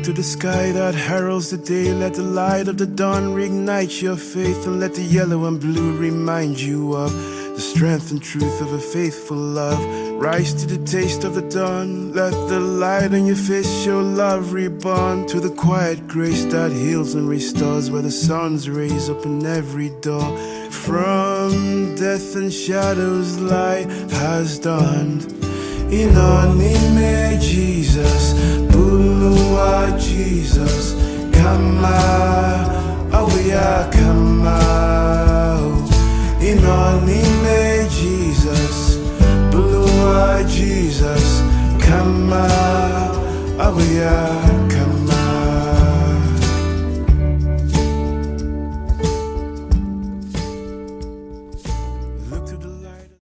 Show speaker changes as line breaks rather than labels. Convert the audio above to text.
Look to the sky that heralds the day. Let the light of the dawn reignite your faith, and let the yellow and blue remind you of the strength and truth of a faithful love. Rise to the taste of the dawn. Let the light on your face show love reborn to the quiet grace that heals and restores, where the sun's rays open every door. From death and shadows light has dawned. Inanime Jesus, Bulua Jesus, Kama, Awia Kama. Inanime Jesus, Bulua Jesus, Kama, Awia.